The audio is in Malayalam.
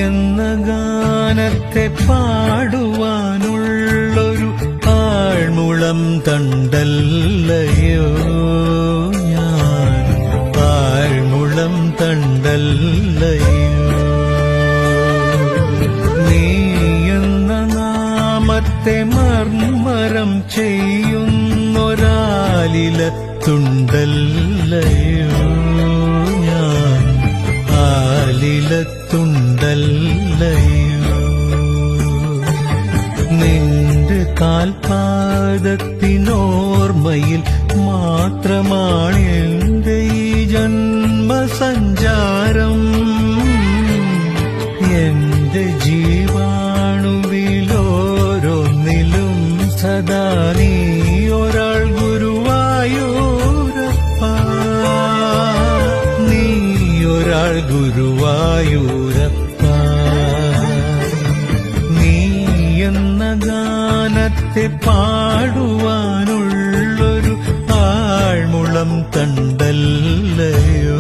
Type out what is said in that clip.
എന്ന ഗാനത്തെ പാടുവാനുള്ളൊരു ആഴ്മുളം തണ്ടല്ലയോ ഞാൻ, ആഴ്മുളം തണ്ടല്ലയോ. നീ എന്ന നാമത്തെ മർമ്മരം ചെയ്യുന്നൊരാലിലത്തുണ്ടല്ലയോ ഞാൻ, ആലിലത്തുണ്ടല്ലയോ. നിന്റെ കാൽപാദത്തിനോർമ്മയിൽ മാത്രമാണ് എന്റെ ഈ ജന്മസഞ്ചാരം. എന്റെ ജീവാണുവിലോരോന്നിലും സദാ നീ ഒരാൾ ഗുരുവായൂരപ്പ, നീ ഒരാൾ ഗുരുവായൂരപ്പ. നീ എന്ന ഗാനത്തെ പാടുവാനുള്ളൊരു ആഴ്മുളം തണ്ടല്ലയോ.